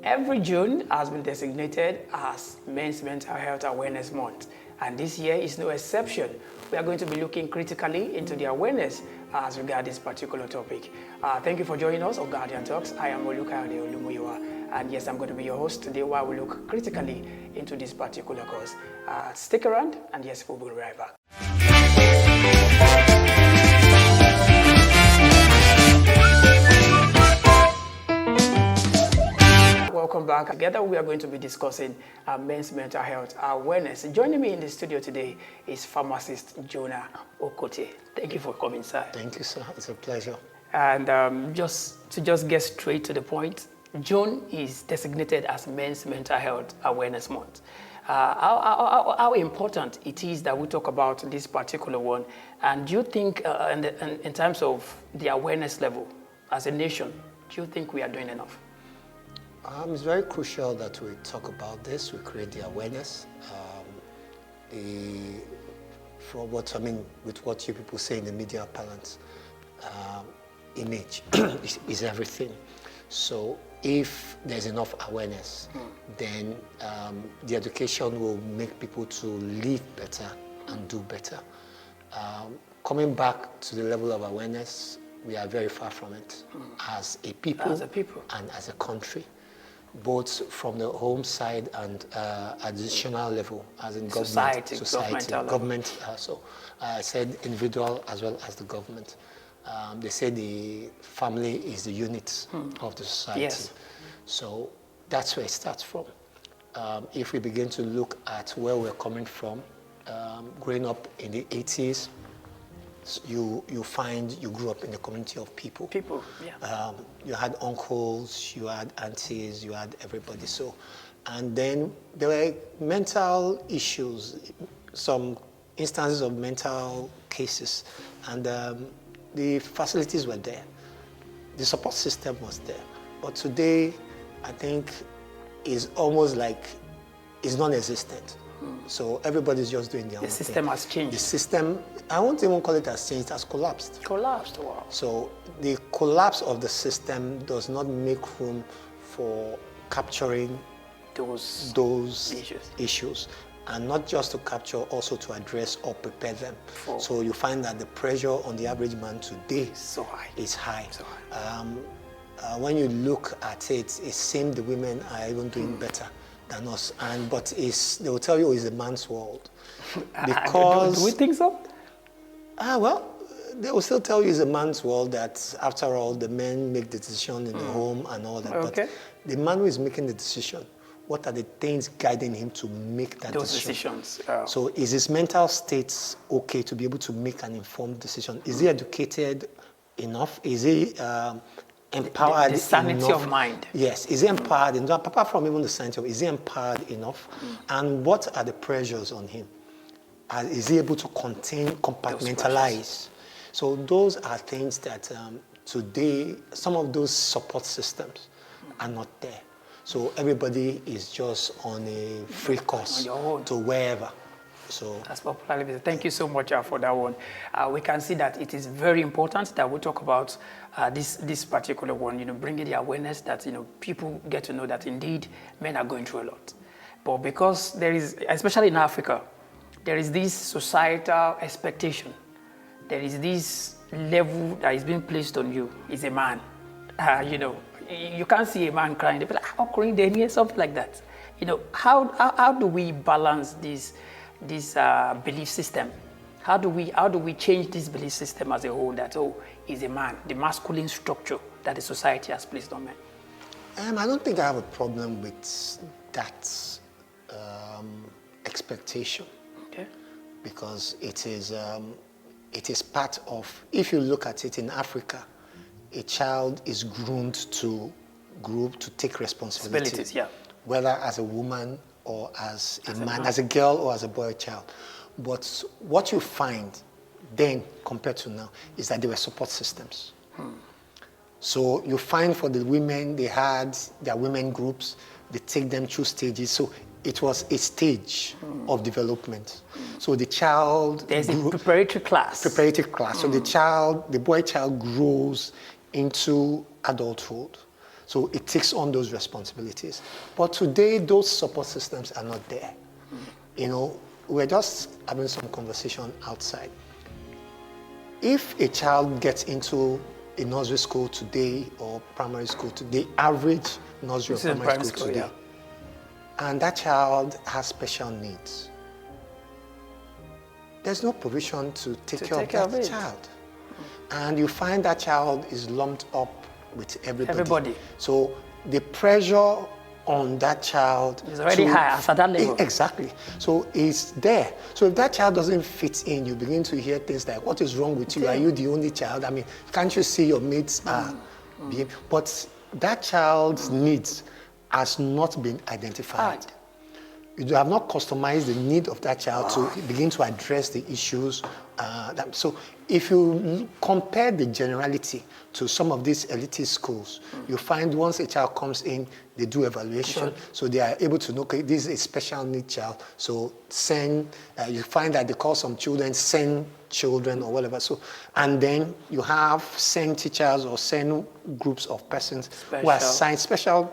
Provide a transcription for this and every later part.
Every June has been designated as Men's Mental Health Awareness Month, and this year is no exception. We are going to be looking critically into the awareness as regards this particular topic. Thank you for joining us on Guardian Talks. I am Olukayode Olumuyiwa, and yes, I'm going to be your host today while we look critically into this particular cause. Stick around, and yes, we'll be right back. Welcome back. Together we are going to be discussing men's mental health awareness. Joining me in the studio today is Pharmacist Jonah Okotie. Thank you for coming, sir. Thank you, sir. It's a pleasure. And just to get straight to the point, June is designated as Men's Mental Health Awareness Month. How important it is that we talk about this particular one, and do you think in terms of the awareness level as a nation, do you think we are doing enough? It's very crucial that we talk about this, we create the awareness. With what you people say in the media parlance, image is everything. So if there's enough awareness, then the education will make people to live better and do better. Coming back to the level of awareness, we are very far from it as a people and as a country, both from the home side and additional level, as in society, government. I said individual as well as the government. They say the family is the unit of the society. Yes. So that's where it starts from. If we begin to look at where we're coming from, growing up in the 80s, you find you grew up in a community of people. You had uncles, you had aunties, you had everybody. So, and then there were mental issues, some instances of mental cases, and the facilities were there. The support system was there. But today, I think, is almost like it's non-existent. So everybody's just doing their own thing. The system has changed. The system, I won't even call it has changed, it has collapsed. Collapsed, wow. So the collapse of the system does not make room for capturing those issues. And not just to capture, also to address or prepare them. So you find that the pressure on the average man today is high. When you look at it, it seems the women are even doing better than us, but they will tell you it's a man's world. Because do we think so? Well, they will still tell you it's a man's world, that after all, the men make the decision in the home and all that. Okay. But the man who is making the decision, what are the things guiding him to make that decisions? So is his mental state okay to be able to make an informed decision? Is he educated enough? Is he empowered the sanity enough? Of mind. Yes. Is he empowered enough? Apart from even the sanity of, is he empowered enough? And what are the pressures on him? Is he able to compartmentalize? So those are things that today, some of those support systems are not there. So everybody is just on a free course to wherever. So that's popularly. Thank you so much for that one. We can see that it is very important that we talk about this particular one. Bringing the awareness that people get to know that indeed men are going through a lot. But because there is, especially in Africa, there is this societal expectation. There is this level that is being placed on you. Is a man, You can't see a man crying. They be like, how crying they hear something like that? How do we balance this belief system? How do we change this belief system as a whole that is a man, the masculine structure that the society has placed on men? I don't think I have a problem with that expectation. Okay. Because it is part of, if you look at it in Africa, a child is groomed to take responsibility, whether as a woman or as a man, as a girl or as a boy child. But what you find then compared to now is that there were support systems. So you find for the women, they had their women groups, they take them through stages. So it was a stage of development. So the child... There's a preparatory class. So the boy child grows into adulthood. So it takes on those responsibilities. But today, those support systems are not there. You know, we're just having some conversation outside. If a child gets into a nursery school today or primary school today, average nursery or primary school today, and that child has special needs, there's no provision to take care of that child. And you find that child is lumped up with everybody. So the pressure on that child is already high at that level. Exactly. So it's there. So if that child doesn't fit in, you begin to hear things like, what is wrong with you? Are you the only child? I mean, can't you see your mates are behaving? But that child's needs has not been identified. You have not customized the need of that child to begin to address the issues. So if you compare the generality to some of these elitist schools, you find once a child comes in, they do evaluation, so they are able to know, okay, this is a special need child, so send, you find that they call some children send children or whatever. So, and then you have send teachers or send groups of persons who are assigned special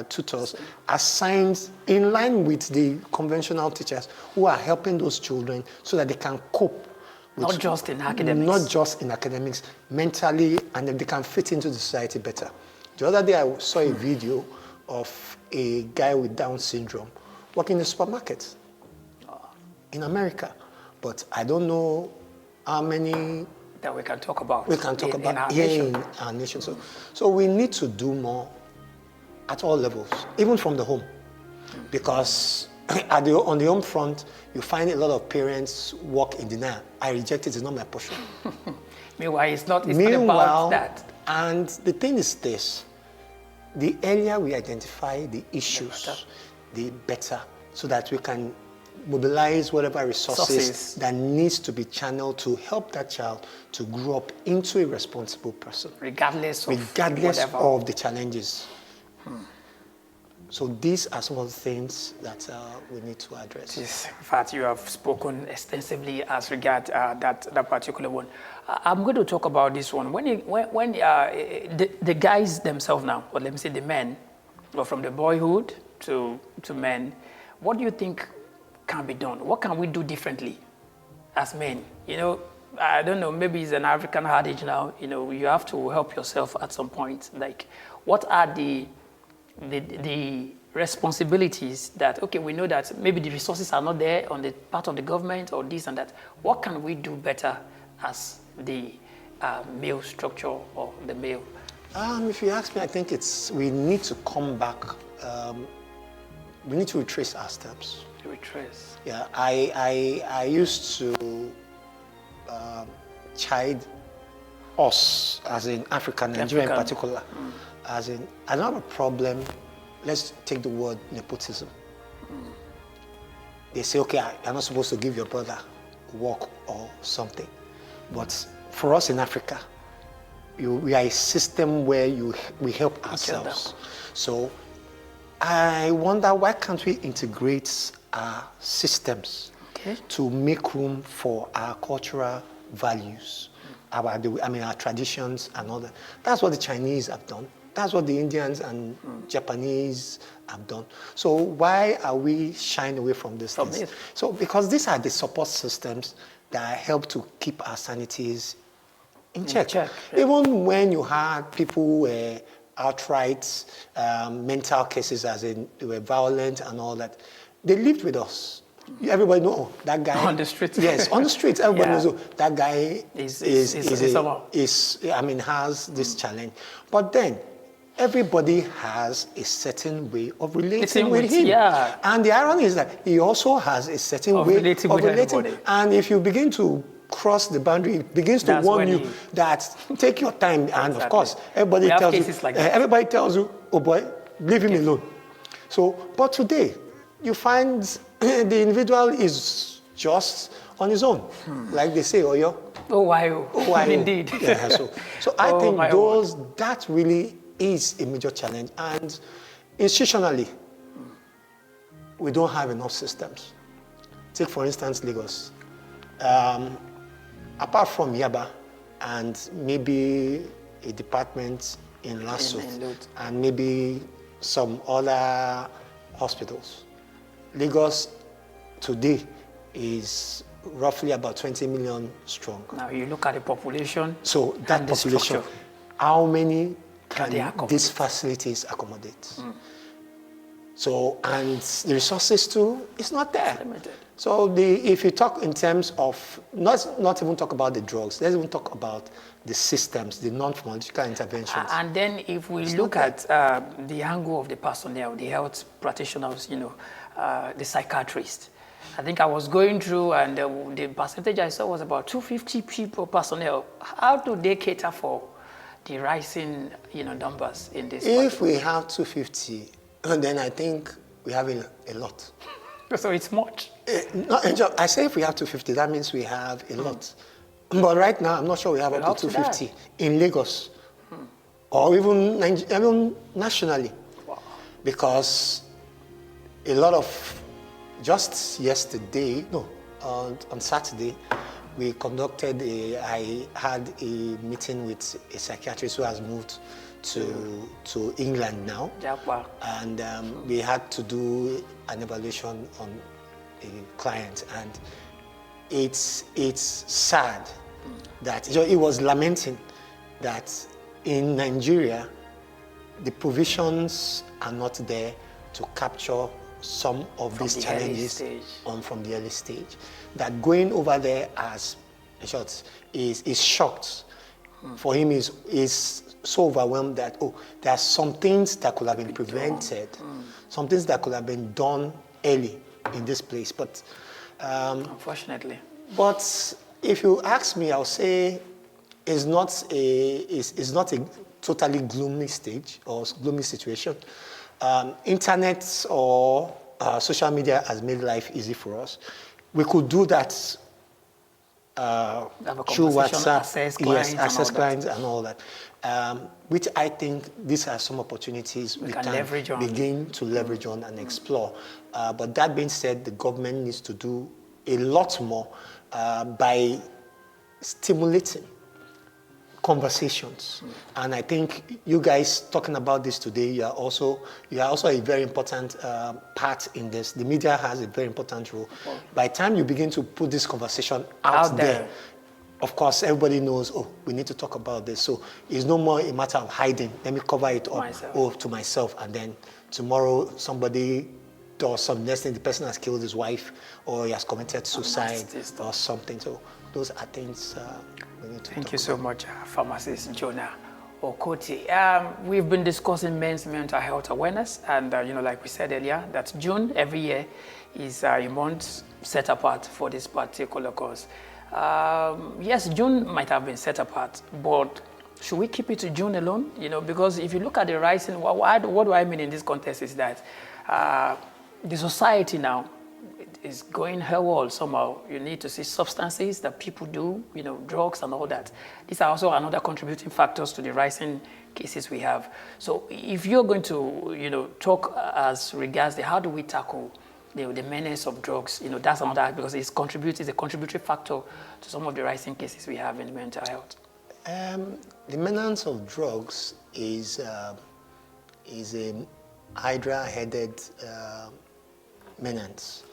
tutors assigned in line with the conventional teachers who are helping those children so that they can cope with, not just in academics. Not just in academics, mentally, and then they can fit into the society better. The other day I saw a video of a guy with Down syndrome working in a supermarket in America. But I don't know how many that we can talk about. We can talk about in our nation. So we need to do more at all levels, even from the home, because on the home front, you find a lot of parents work in denial. I reject it; it's not my portion. Meanwhile, it's not about that. And the thing is this: the earlier we identify the issues, the better, so that we can mobilize whatever resources that needs to be channeled to help that child to grow up into a responsible person, regardless of the challenges. So these are some of the things that we need to address. Yes, in fact, you have spoken extensively as regard that particular one. I'm going to talk about this one. When the guys themselves now, or let me say the men, or from the boyhood to men, what do you think can be done? What can we do differently as men? You know, I don't know, maybe it's an African adage now, you know, you have to help yourself at some point. Like, what are the responsibilities that, okay, we know that maybe the resources are not there on the part of the government or this and that. What can we do better as the male structure or the male? If you ask me, I think we need to come back. We need to retrace our steps. Retrace. Yeah, I used to chide us, as in Nigeria in particular, as in, I don't have a problem, let's take the word nepotism. They say, okay, you're not supposed to give your brother work or something. But for us in Africa, we are a system where we help ourselves. So I wonder, why can't we integrate our systems to make room for our cultural values, our traditions and all that. That's what the Chinese have done. That's what the Indians and Japanese have done. So why are we shying away from these things? So because these are the support systems that help to keep our sanities in check. Even when you had people who were outright mental cases, as in they were violent and all that, they lived with us. Everybody know that guy on the street. Yes, on the streets. Everybody knows that guy has this challenge. But then everybody has a certain way of relating with him. Yeah. And the irony is that he also has a certain way of relating. And if you begin to cross the boundary, it begins to warn you that take your time. And of course, everybody tells you, everybody tells you, oh boy, leave him alone. So, but today, you find the individual is just on his own, like they say, Oyo. Oh, why? Indeed. Yeah, so I think that really is a major challenge. And institutionally, we don't have enough systems. Take, for instance, Lagos. Apart from Yaba and maybe a department in Lasso, In Lut. and maybe some other hospitals. Lagos today is roughly about 20 million strong. Now you look at the population. So that and the population, structure. how many Can they can accommodate? these facilities accommodate? So, and the resources too, it's not there. Limited. So if you talk in terms of, not even talk about the drugs, let's even talk about the systems, the non-pharmaceutical interventions. And then if we look at the angle of the personnel, the health practitioners, the psychiatrists, I think I was going through and the percentage I saw was about 250 people personnel. How do they cater for the rising numbers in this? If we have 250, then I think we have a lot. So it's much. I say if we have 250, that means we have a lot. But right now, I'm not sure we have up to 250 in Lagos or even nationally. Wow. Because a lot of, just yesterday, no, on Saturday, I had a meeting with a psychiatrist who has moved to England now. Wow. And we had to do an evaluation on a client, and it's sad that he was lamenting that in Nigeria the provisions are not there to capture some of these challenges from the early stage. That going over there as in short is shocked. For him is so overwhelmed that there are some things that could have been prevented, some things that could have been done early in this place, but unfortunately. But if you ask me, I'll say it's not a totally gloomy stage or gloomy situation. Internet or social media has made life easy for us. We could do that through WhatsApp, access clients and all that, which I think these are some opportunities we can begin to leverage on and explore. But that being said, the government needs to do a lot more by stimulating conversations. And I think you guys talking about this today, you are also a very important part in this. The media has a very important role. By the time you begin to put this conversation out there, of course, everybody knows, we need to talk about this. So it's no more a matter of hiding. Let me cover it up to myself. And then tomorrow somebody does some next thing, the person has killed his wife or he has committed suicide or something. So those are things we need to Thank you so much, Pharmacist Jonah Okotie. We've been discussing men's mental health awareness, and like we said earlier, that June every year is a month set apart for this particular cause. Yes, June might have been set apart, but should we keep it to June alone? Because if you look at the rising, what do I mean in this context is that the society now is going haywire somehow. You need to see substances that people do, drugs and all that. These are also another contributing factors to the rising cases we have. So if you're going to, talk as regards how do we tackle the menace of drugs, that's another, because it's a contributory factor to some of the rising cases we have in mental health. The menace of drugs is a hydra-headed menace.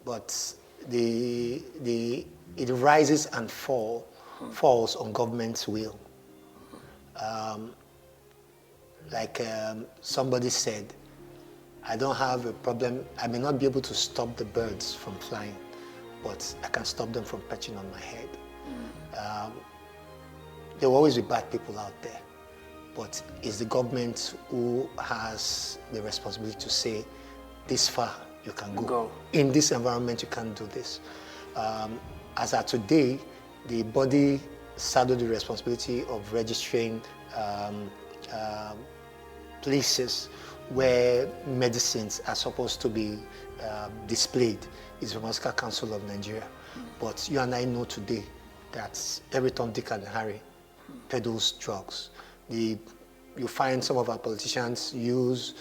But it rises and falls on government's will. Somebody said, I don't have a problem. I may not be able to stop the birds from flying, but I can stop them from perching on my head. There will always be bad people out there, but it's the government who has the responsibility to say, this far you can go. In this environment, you can't do this. As of today, the body saddled the responsibility of registering places where medicines are supposed to be displayed. Is the Pharmaceutical Council of Nigeria. But you and I know today that every Tom, Dick, and Harry peddles drugs. You find some of our politicians use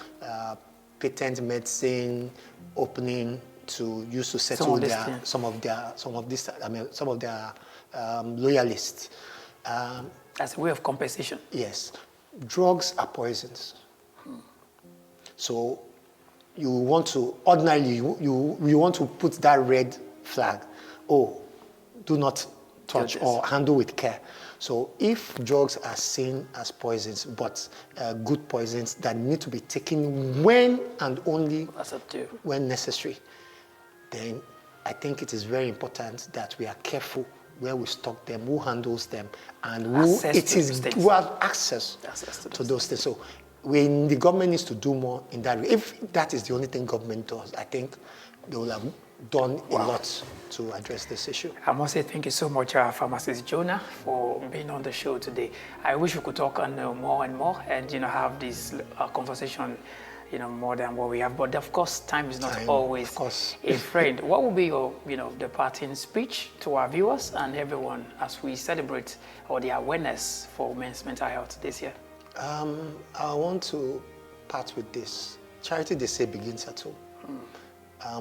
patent medicine opening to use to settle some of their loyalists. As a way of compensation. Yes. Drugs are poisons. So you want to, ordinarily, you want to put that red flag. Oh, do not touch or handle with care. So if drugs are seen as poisons, but good poisons that need to be taken when and only when necessary, then I think it is very important that we are careful where we stock them, who handles them, and who have access to those things. So the government needs to do more in that way. If that is the only thing government does, I think they will have done a lot to address this issue. I must say thank you so much, Pharmacist Jonah, for being on the show today. I wish we could talk on more and more, and have this conversation, more than what we have. But of course, time is not always a friend. What will be your, the parting speech to our viewers and everyone as we celebrate or the awareness for men's mental health this year? I want to part with this. Charity, they say, begins at home.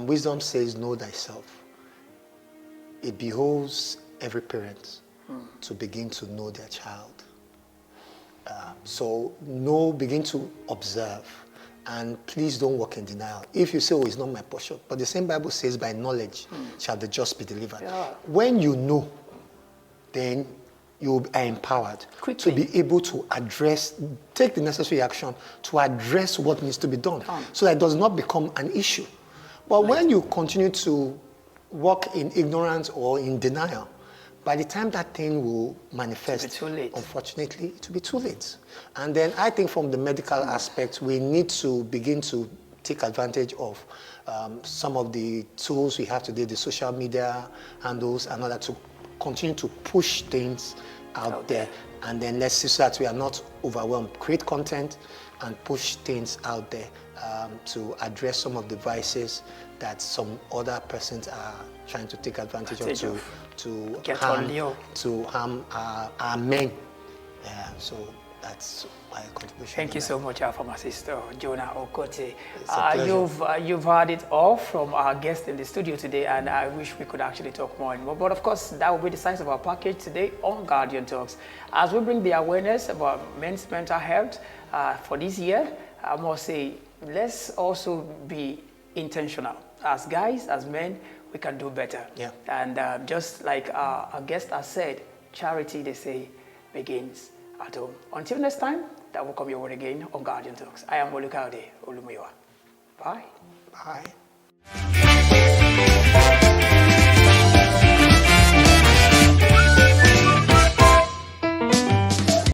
Wisdom says, know thyself. It behoves every parent to begin to know their child. So begin to observe. And please don't walk in denial. If you say, oh, it's not my portion. But the same Bible says, by knowledge shall the just be delivered. Yeah. When you know, then you are empowered to be able to take the necessary action to address what needs to be done so that it does not become an issue. But when you continue to walk in ignorance or in denial, by the time that thing will manifest, unfortunately, it will be too late. And then I think from the medical aspect, we need to begin to take advantage of some of the tools we have today, the social media handles and all that, to continue to push things out there. And then let's see so that we are not overwhelmed. Create content and push things out there to address some of the vices that some other persons are trying to take advantage of to harm our men. So that's my contribution. Thank you so much, Pharmacist Jonah Okotie. You've heard it all from our guest in the studio today, and I wish we could actually talk more and more. But of course, that will be the size of our package today on Guardian Talks. As we bring the awareness about men's mental health for this year, I must say, let's also be intentional. As guys, as men, we can do better. Yeah. And just like our guest has said, charity, they say, begins at home. Until next time, that will come your way again on Guardian Talks. I am Olukaude Olumuyiwa. Bye. Bye.